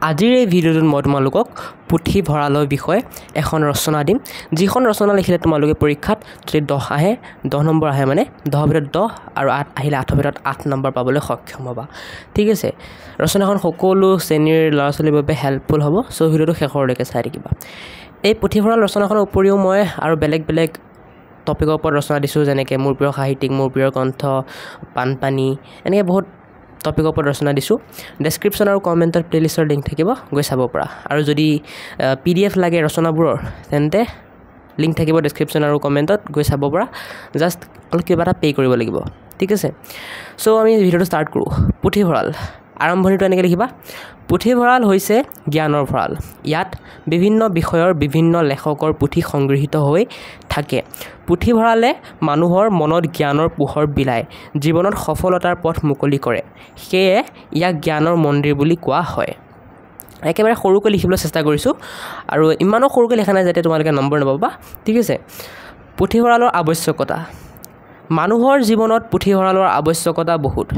আজিৰ এই ভিডিঅ'টোত মই তোমালোকক পুথিভঁৰালৰ বিষয়ে এখন ৰচনা দিম যিখন ৰচনা লিখিলে তোমালোকে পৰীক্ষাত যদি 10 আহে 10 নম্বৰ আহে মানে 10 ভিতৰত 10 আৰু 8 আহিলে 8 ভিতৰত 8 নম্বৰ পাবলৈ সক্ষম হ'বা ঠিক আছে ৰচনাখন সকলো শ্ৰেণীৰ ল'ৰা ছোৱালীৰ বাবে হেল্পফুল হ'ব সো ভিডিঅ'টো শেষলৈকে চাই থাকিবা এই পুথিভঁৰাল ৰচনাখনৰ উপৰিও মই আৰু বেলেগ টপিকৰ ওপৰত ৰচনা দিছোঁ যেনেকৈ মোৰ প্ৰিয় সাহিত্যিক মোৰ প্ৰিয় গ্ৰন্থ বানপানী এনেকৈ বহুত টপিকৰ ওপৰত ৰচনা দিছোঁ ডেছক্ৰিপশ্যন আৰু কমেণ্টত প্লেলিষ্টৰ লিংক থাকিব গৈ চাব পৰা আৰু যদি PDF লাগে ৰচনাবোৰৰ তেন্তে লিংক থাকিব ডেছক্ৰিপশ্যন আৰু কমেণ্টত গৈ চাব পৰা জাষ্ট অলপ কিবা এটা পে কৰিব লাগিব ঠিক আছে সো আমি ভিডিঅ'টো ষ্টাৰ্ট কৰোঁ পুথিভঁৰাল আৰম্ভণিটো এনেকৈ লিখিবা পুথিভঁৰাল হৈছে জ্ঞানৰ ভঁৰাল ইয়াত বিভিন্ন বিষয়ৰ বিভিন্ন লেখকৰ পুথি সংগৃহীত হৈ থাকে পুথিভঁৰালে মানুহৰ মনত জ্ঞানৰ পোহৰ বিলায় জীৱনত সফলতাৰ পথ মুকলি কৰে সেয়ে ইয়াক জ্ঞানৰ মন্দিৰ বুলি কোৱা হয় একেবাৰে সৰুকৈ লিখিবলৈ চেষ্টা কৰিছোঁ আৰু ইমানো সৰুকৈ লিখা নাই যাতে তোমালোকে নম্বৰ নাপাবা ঠিক আছে পুথিভঁৰালৰ আৱশ্যকতা মানুহৰ জীৱনত পুথিভঁৰালৰ আৱশ্যকতা বহুত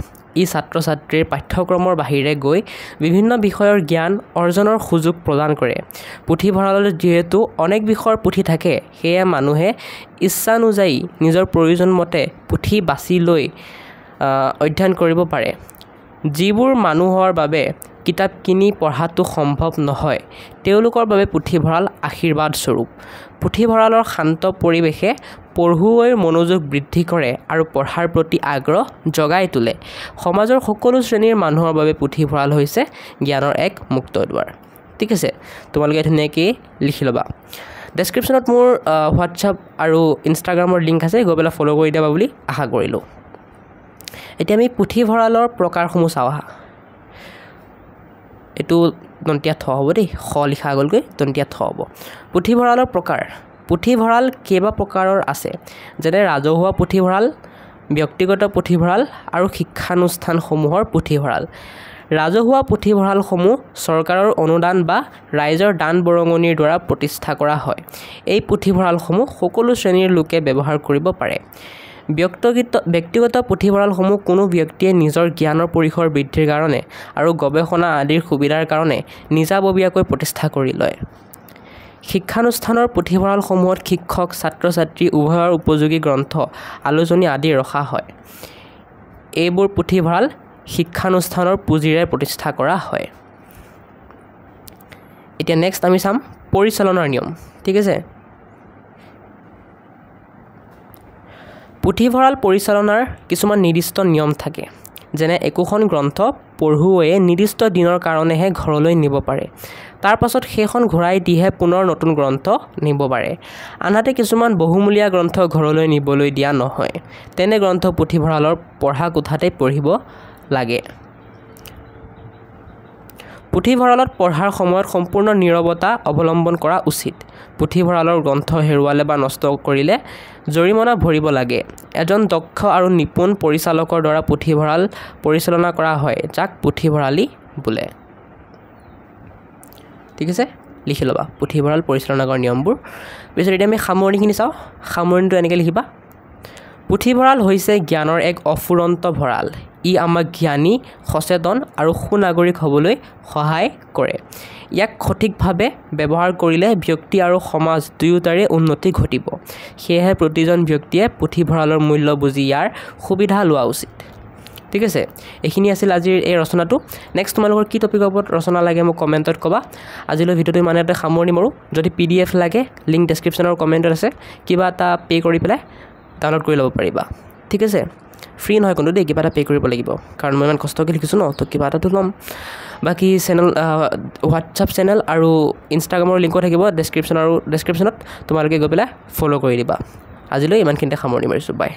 ই ছাত্ৰ ছাত্ৰীৰ পাঠ্যক্ৰমৰ বাহিৰে গৈ বিভিন্ন বিষয়ৰ জ্ঞান অৰ্জনৰ সুযোগ প্ৰদান কৰে পুথিভঁৰালত যিহেতু অনেক বিষয়ৰ পুথি থাকে সেয়ে মানুহে ইচ্ছানুযায়ী নিজৰ প্ৰয়োজন মতে পুথি বাছি লৈ অধ্যয়ন কৰিব পাৰে যিবোৰ মানুহৰ বাবে কিতাপ কিনি পঢ়াটো সম্ভৱ নহয় তেওঁলোকৰ বাবে পুথিভঁৰাল আশীৰ্বাদ স্বৰূপ পুথিভঁৰালৰ শান্ত পৰিৱেশে পঢ়ুৱৈৰ মনোযোগ বৃদ্ধি কৰে আৰু পঢ়াৰ প্ৰতি আগ্ৰহ জগাই তোলে সমাজৰ সকলো শ্ৰেণীৰ মানুহৰ বাবে পুথিভঁৰাল হৈছে জ্ঞানৰ এক মুক্ত দুৱাৰ ঠিক আছে তোমালোকে ধুনীয়াকৈ লিখি ল'বা ডেছক্ৰিপশ্যনত মোৰ হোৱাটছআপ আৰু ইনষ্টাগ্ৰামৰ লিংক আছে গৈ পেলাই ফ'ল' কৰি দিবা বুলি আশা কৰিলোঁ এতিয়া আমি পুথিভঁৰালৰ প্ৰকাৰসমূহ চাওঁ আহা এইটো দন্তীয়া থ হ'ব দেই খ লিখা আগলকৈ দন্তীয়া থ হ'ব পুথিভঁৰালৰ প্ৰকাৰ পুথিভঁৰাল কেইবা প্ৰকাৰৰ আছে যেনে ৰাজহুৱা পুথিভঁৰাল ব্যক্তিগত পুথিভঁৰাল আৰু শিক্ষানুষ্ঠানসমূহৰ পুথিভঁৰাল ৰাজহুৱা পুথিভঁৰালসমূহ চৰকাৰৰ অনুদান বা ৰাইজৰ দান বৰঙণিৰ দ্বাৰা প্ৰতিষ্ঠা কৰা হয় এই পুথিভঁৰালসমূহ সকলো শ্ৰেণীৰ লোকে ব্যৱহাৰ কৰিব পাৰে ব্যক্তিগত পুথিভঁৰালসমূহ কোনো ব্যক্তিয়ে নিজৰ জ্ঞানৰ পৰিসৰ বৃদ্ধিৰ কাৰণে আৰু গৱেষণা আদিৰ সুবিধাৰ কাৰণে নিজাববীয়াকৈ প্ৰতিষ্ঠা কৰি লয় শিক্ষানুষ্ঠানৰ পুথিভঁৰালসমূহত শিক্ষক ছাত্ৰ ছাত্ৰী উভয়ৰ উপযোগী গ্ৰন্থ আলোচনী আদি ৰখা হয় এইবোৰ পুথিভঁৰাল শিক্ষানুষ্ঠানৰ পুঁজিৰে প্ৰতিষ্ঠা কৰা হয় এতিয়া নেক্সট আমি চাম পৰিচালনাৰ নিয়ম ঠিক আছে পুথিভঁৰাল পৰিচালনাৰ কিছুমান নিৰ্দিষ্ট নিয়ম থাকে যেনে একোখন গ্ৰন্থ পঢ়ুৱৈয়ে নিৰ্দিষ্ট দিনৰ কাৰণেহে ঘৰলৈ নিব পাৰে তাৰ পাছত সেইখন ঘূৰাই দিহে পুনৰ নতুন গ্ৰন্থ নিব পাৰে আনহাতে কিছুমান বহুমূলীয়া গ্ৰন্থ ঘৰলৈ নিবলৈ দিয়া নহয় তেনে গ্ৰন্থ পুথিভঁৰালৰ পঢ়া কোঠাতে পঢ়িব লাগে পুথিভঁৰালত পঢ়াৰ সময়ত সম্পূৰ্ণ নীৰৱতা অৱলম্বন কৰা উচিত পুথিভঁৰালৰ গ্ৰন্থ হেৰুৱালে বা নষ্ট কৰিলে জৰিমনা ভৰিব লাগে এজন দক্ষ আৰু নিপুণ পৰিচালকৰ দ্বাৰা পুথিভঁৰাল পৰিচালনা কৰা হয় যাক পুথিভঁৰালী বোলে ঠিক আছে লিখি ল'বা পুথিভঁৰাল পৰিচালনা কৰাৰ নিয়মবোৰ পিছত এতিয়া আমি সামৰণিখিনি চাওঁ সামৰণিটো এনেকৈ লিখিবা পুথিভঁৰাল হৈছে জ্ঞানৰ এক অফুৰন্ত ভঁৰাল ই আমাক জ্ঞানী সচেতন আৰু সুনাগৰিক হ'বলৈ সহায় কৰে ইয়াক সঠিকভাৱে ব্যৱহাৰ কৰিলে ব্যক্তি আৰু সমাজ দুয়োটাৰে উন্নতি ঘটিব সেয়েহে প্ৰতিজন ব্যক্তিয়ে পুথিভঁৰালৰ মূল্য বুজি ইয়াৰ সুবিধা লোৱা উচিত ঠিক আছে এইখিনি আছিল আজিৰ এই ৰচনাটো নেক্সট তোমালোকৰ কি টপিকৰ ওপৰত ৰচনা লাগে মোক কমেণ্টত ক'বা আজিলৈ ভিডিঅ'টো ইমানতে সামৰণি মাৰোঁ যদি PDF লাগে লিংক ডেছক্ৰিপশ্যনৰ কমেণ্টত আছে কিবা এটা পে' কৰি পেলাই ডাউনলোড কৰি ল'ব পাৰিবা ঠিক আছে ফ্ৰী নহয় কিন্তু দেই কিবা এটা পে' কৰিব লাগিব কাৰণ মই ইমান কষ্টকৈ লিখিছোঁ ন তো কিবা এটাতো ল'ম বাকী চেনেল হোৱাটছআপ চেনেল আৰু ইনষ্টাগ্ৰামৰ লিংকো থাকিব ডেছক্ৰিপশ্যনত তোমালোকে গৈ পেলাই ফ'ল' কৰি দিবা আজিলৈ ইমানখিনিতে সামৰণি মাৰিছোঁ বাই